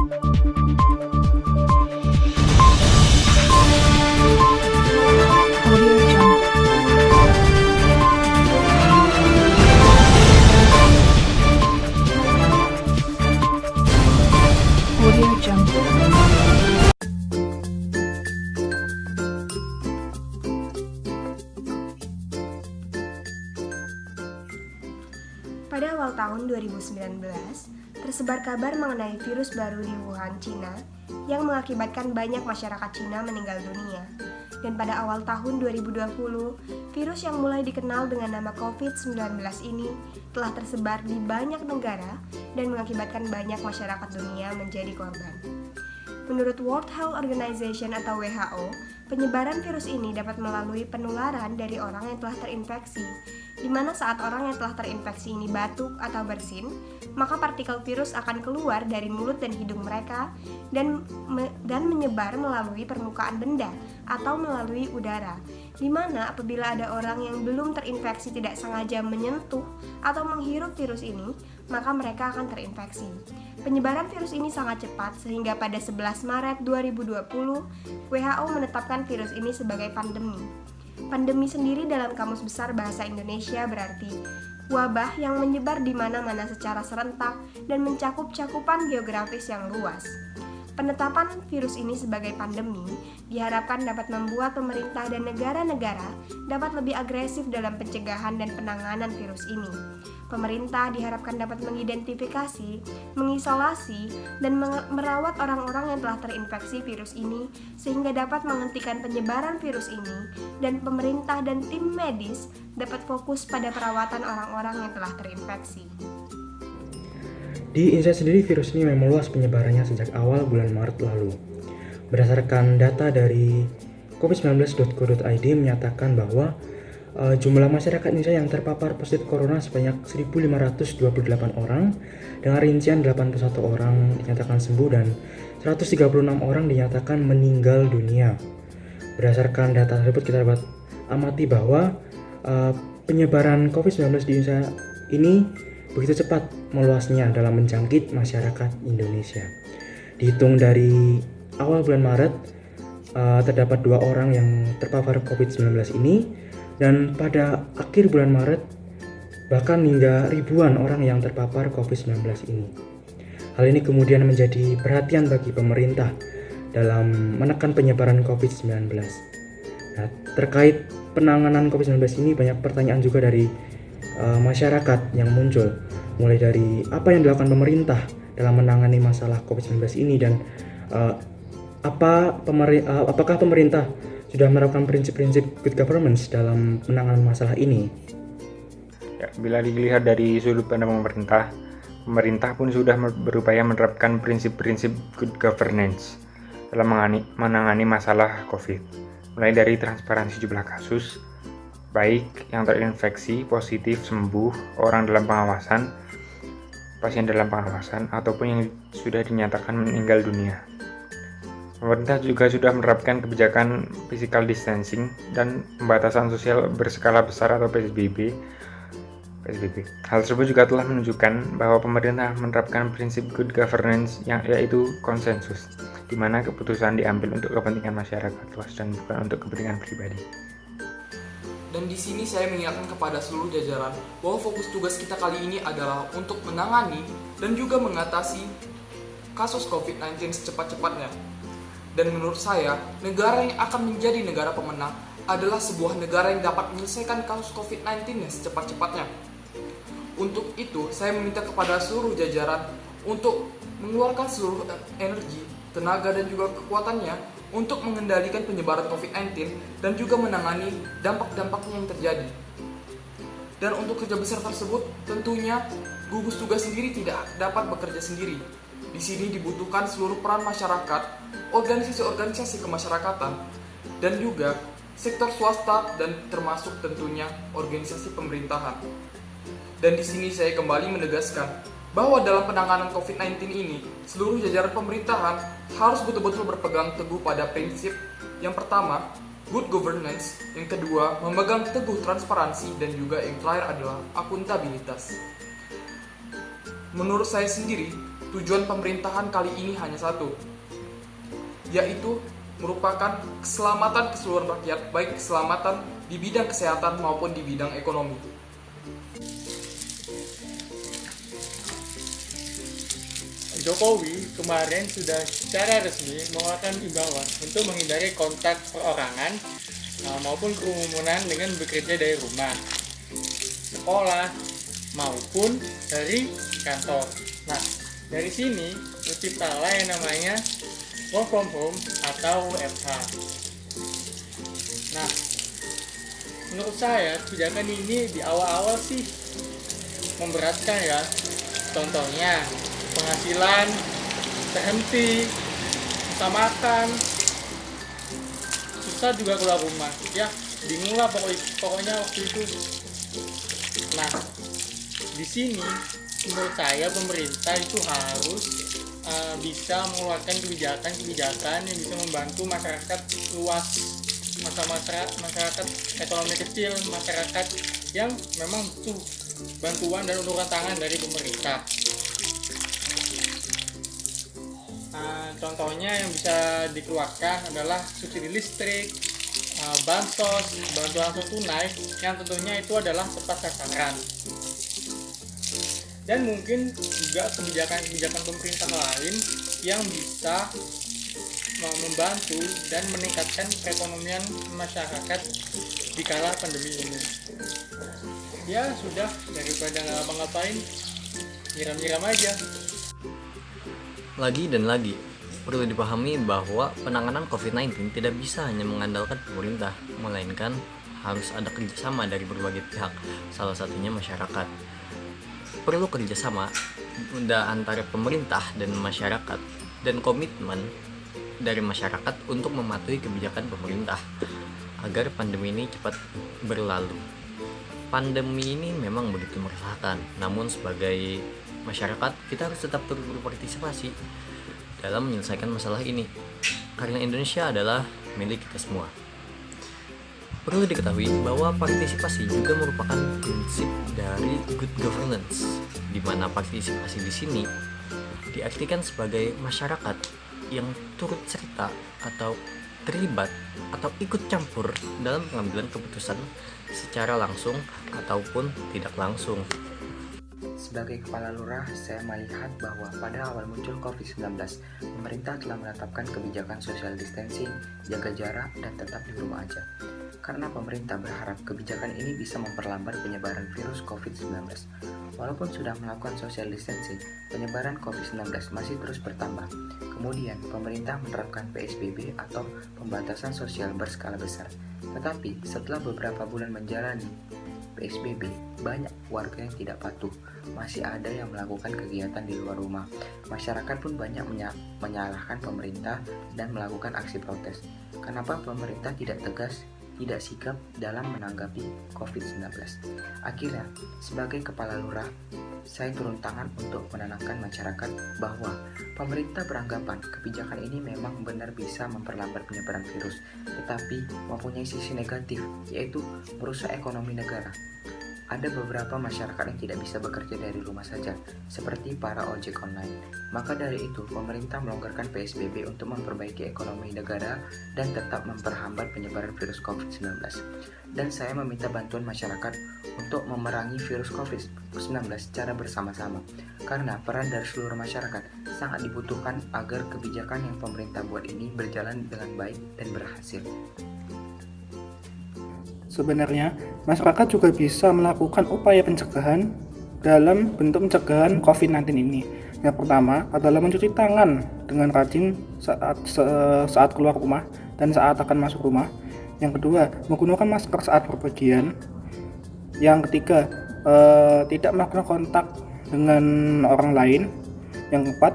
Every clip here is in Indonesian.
Pada awal tahun 2019, tersebar kabar mengenai virus baru di Wuhan, Cina, yang mengakibatkan banyak masyarakat Cina meninggal dunia. Dan pada awal tahun 2020, virus yang mulai dikenal dengan nama COVID-19 ini telah tersebar di banyak negara dan mengakibatkan banyak masyarakat dunia menjadi korban. Menurut World Health Organization atau WHO, penyebaran virus ini dapat melalui penularan dari orang yang telah terinfeksi, di mana saat orang yang telah terinfeksi ini batuk atau bersin, maka partikel virus akan keluar dari mulut dan hidung mereka dan menyebar melalui permukaan benda atau melalui udara, di mana apabila ada orang yang belum terinfeksi tidak sengaja menyentuh atau menghirup virus ini, maka mereka akan terinfeksi. Penyebaran virus ini sangat cepat sehingga pada 11 Maret 2020, WHO menetapkan virus ini sebagai pandemi. Pandemi sendiri dalam Kamus Besar Bahasa Indonesia berarti wabah yang menyebar di mana-mana secara serentak dan mencakup cakupan geografis yang luas. Penetapan virus ini sebagai pandemi diharapkan dapat membuat pemerintah dan negara-negara dapat lebih agresif dalam pencegahan dan penanganan virus ini. Pemerintah diharapkan dapat mengidentifikasi, mengisolasi, dan merawat orang-orang yang telah terinfeksi virus ini sehingga dapat menghentikan penyebaran virus ini, dan pemerintah dan tim medis dapat fokus pada perawatan orang-orang yang telah terinfeksi. Di Indonesia sendiri virus ini memang meluas penyebarannya sejak awal bulan Maret lalu. Berdasarkan data dari covid19.go.id menyatakan bahwa jumlah masyarakat Indonesia yang terpapar positif corona sebanyak 1.528 orang, dengan rincian 81 orang dinyatakan sembuh dan 136 orang dinyatakan meninggal dunia. Berdasarkan data tersebut kita dapat amati bahwa penyebaran COVID-19 di Indonesia ini begitu cepat meluasnya dalam menjangkit masyarakat Indonesia. Dihitung dari awal bulan Maret, terdapat 2 orang yang terpapar COVID-19 ini, dan pada akhir bulan Maret bahkan hingga ribuan orang yang terpapar COVID-19 ini. Hal ini kemudian menjadi perhatian bagi pemerintah dalam menekan penyebaran COVID-19. Nah, terkait penanganan COVID-19 ini banyak pertanyaan juga dari masyarakat yang muncul, mulai dari apa yang dilakukan pemerintah dalam menangani masalah COVID-19 ini, dan apakah pemerintah sudah menerapkan prinsip-prinsip good governance dalam penanganan masalah ini. Ya, bila dilihat dari sudut pandang pemerintah pun sudah berupaya menerapkan prinsip-prinsip good governance dalam menangani masalah COVID, mulai dari transparansi jumlah kasus, baik yang terinfeksi, positif, sembuh, orang dalam pengawasan, pasien dalam pengawasan, ataupun yang sudah dinyatakan meninggal dunia. Pemerintah juga sudah menerapkan kebijakan physical distancing dan pembatasan sosial berskala besar atau PSBB. Hal tersebut juga telah menunjukkan bahwa pemerintah menerapkan prinsip good governance yaitu konsensus, di mana keputusan diambil untuk kepentingan masyarakat luas dan bukan untuk kepentingan pribadi. Dan di sini saya mengingatkan kepada seluruh jajaran bahwa fokus tugas kita kali ini adalah untuk menangani dan juga mengatasi kasus COVID-19 secepat-cepatnya. Dan menurut saya, negara yang akan menjadi negara pemenang adalah sebuah negara yang dapat menyelesaikan kasus COVID-19 secepat-cepatnya. Untuk itu, saya meminta kepada seluruh jajaran untuk mengeluarkan seluruh energi, tenaga, dan juga kekuatannya untuk mengendalikan penyebaran COVID-19 dan juga menangani dampak-dampaknya yang terjadi. Dan untuk kerja besar tersebut, tentunya gugus tugas sendiri tidak dapat bekerja sendiri. Di sini dibutuhkan seluruh peran masyarakat, organisasi-organisasi kemasyarakatan, dan juga sektor swasta dan termasuk tentunya organisasi pemerintahan. Dan di sini saya kembali menegaskan bahwa dalam penanganan COVID-19 ini, seluruh jajaran pemerintahan harus betul-betul berpegang teguh pada prinsip yang pertama, good governance, yang kedua, memegang teguh transparansi, dan juga yang terakhir adalah akuntabilitas. Menurut saya sendiri, tujuan pemerintahan kali ini hanya satu, yaitu merupakan keselamatan keseluruhan rakyat, baik keselamatan di bidang kesehatan maupun di bidang ekonomi. Jokowi kemarin sudah secara resmi mengeluarkan imbauan untuk menghindari kontak perorangan maupun kerumunan dengan bekerja dari rumah, sekolah, maupun dari kantor. Nah, dari sini terciptalah yang namanya work from home atau WFH. Nah, menurut saya kebijakan ini di awal-awal sih memberatkan ya. Contohnya penghasilan terhenti, susah makan, susah juga keluar rumah. Ya, bingung lah pokoknya waktu itu. Nah, di sini menurut saya pemerintah itu harus bisa mengeluarkan kebijakan yang bisa membantu masyarakat luas, masyarakat ekonomi kecil, masyarakat yang memang butuh bantuan dan uluran tangan dari pemerintah. Contohnya yang bisa dikeluarkan adalah subsidi listrik, bansos, bantuan langsung tunai, yang tentunya itu adalah tepat sasaran. Dan mungkin juga kebijakan pemerintah lain yang bisa membantu dan meningkatkan perekonomian masyarakat di kala pandemi ini. Ya sudah, daripada nggak ngapa-ngapain, nyiram-nyiram aja. Lagi dan lagi, perlu dipahami bahwa penanganan COVID-19 tidak bisa hanya mengandalkan pemerintah, melainkan harus ada kerjasama dari berbagai pihak, salah satunya masyarakat. Perlu kerjasama antara pemerintah dan masyarakat, dan komitmen dari masyarakat untuk mematuhi kebijakan pemerintah agar pandemi ini cepat berlalu. Pandemi ini memang begitu meresahkan, namun sebagai masyarakat kita harus tetap turut berpartisipasi dalam menyelesaikan masalah ini, karena Indonesia adalah milik kita semua. Perlu diketahui bahwa partisipasi juga merupakan prinsip dari good governance, di mana partisipasi di sini diartikan sebagai masyarakat yang turut serta atau terlibat atau ikut campur dalam pengambilan keputusan secara langsung ataupun tidak langsung. Sebagai kepala lurah, saya melihat bahwa pada awal muncul COVID-19, pemerintah telah menetapkan kebijakan social distancing, jaga jarak, dan tetap di rumah aja. Karena pemerintah berharap kebijakan ini bisa memperlambat penyebaran virus COVID-19. Walaupun sudah melakukan social distancing, penyebaran COVID-19 masih terus bertambah. Kemudian, pemerintah menerapkan PSBB atau pembatasan sosial berskala besar. Tetapi, setelah beberapa bulan menjalani PSBB, banyak warga yang tidak patuh. Masih ada yang melakukan kegiatan di luar rumah. Masyarakat pun banyak menyalahkan pemerintah dan melakukan aksi protes. Kenapa pemerintah tidak tegas, tidak sigap dalam menanggapi COVID-19? Akhirnya, sebagai kepala lurah, saya turun tangan untuk menenangkan masyarakat bahwa pemerintah beranggapan kebijakan ini memang benar bisa memperlambat penyebaran virus, tetapi mempunyai sisi negatif, yaitu merusak ekonomi negara. Ada beberapa masyarakat yang tidak bisa bekerja dari rumah saja, seperti para ojek online. Maka dari itu, pemerintah melonggarkan PSBB untuk memperbaiki ekonomi negara dan tetap memperhambat penyebaran virus COVID-19. Dan saya meminta bantuan masyarakat untuk memerangi virus COVID-19 secara bersama-sama, karena peran dari seluruh masyarakat sangat dibutuhkan agar kebijakan yang pemerintah buat ini berjalan dengan baik dan berhasil. Sebenarnya, masyarakat juga bisa melakukan upaya pencegahan dalam bentuk pencegahan COVID-19 ini. Yang pertama adalah mencuci tangan dengan rajin saat keluar rumah dan saat akan masuk rumah. Yang kedua, menggunakan masker saat berpergian. Yang ketiga, tidak melakukan kontak dengan orang lain. Yang keempat,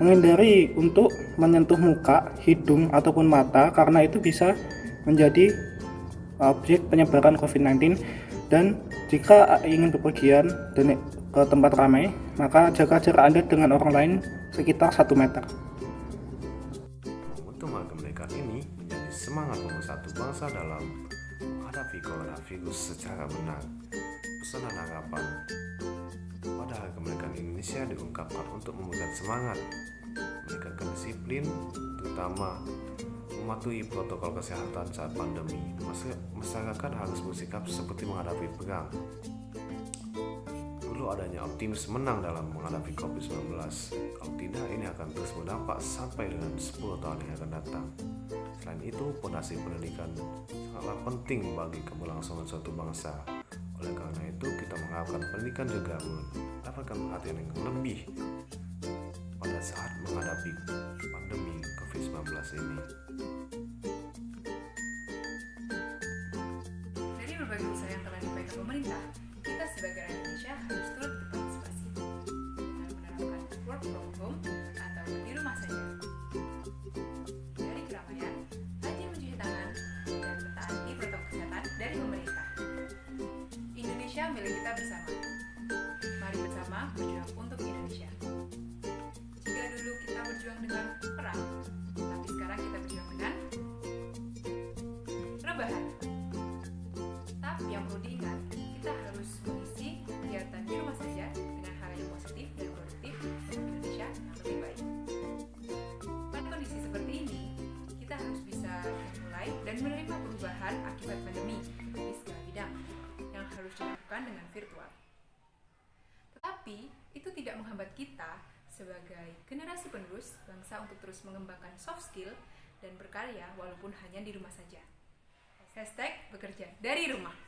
menghindari untuk menyentuh muka, hidung, ataupun mata karena itu bisa menjadi objek penyebaran COVID-19. Dan jika ingin bepergian dan ke tempat ramai, maka jaga jarak Anda dengan orang lain sekitar 1 meter. Momentum kemerdekaan ini menjadi semangat pemersatu bangsa dalam menghadapi coronavirus secara benar. Pesanan harapan Padahal kemerdekaan Indonesia diungkapkan untuk memberikan semangat, meningkatkan disiplin, terutama mematuhi protokol kesehatan saat pandemi. Masyarakat harus bersikap seperti menghadapi perang. Perlu adanya optimis menang dalam menghadapi COVID-19. Kalau tidak, ini akan terus berdampak sampai dengan 10 tahun yang akan datang. Selain itu, fondasi pendidikan sangatlah penting bagi keberlangsungan suatu bangsa. Oleh karena itu, kita mengharapkan pendidikan juga mendapatkan perhatian yang lebih pada saat menghadapi pandemi COVID-19 ini. Dari berbagai usaha yang telah dipegang pemerintah, kita sebagai rakyat Indonesia harus turut berpartisipasi dengan menerapkan work from home atau di rumah saja. Dari keramaian, rajin mencuci tangan, dan mentaati protokol kesehatan dari pemerintah. Indonesia milik kita bersama. Mari bersama berjuang untuk Indonesia. Jika dulu kita berjuang dengan perang, tapi sekarang kita berjuang dengan rebahan. Tapi yang perlu diingat, kita harus mengisi kegiatan di rumah saja dengan hal yang positif dan produktif untuk Indonesia yang lebih baik. Pada kondisi seperti ini, kita harus bisa memulai dan menerima perubahan akibat pandemi di segala bidang yang harus dilakukan dengan virtual. Tetapi, itu tidak menghambat kita sebagai generasi penerus bangsa untuk terus mengembangkan soft skill dan berkarya walaupun hanya di rumah saja. #bekerja dari rumah.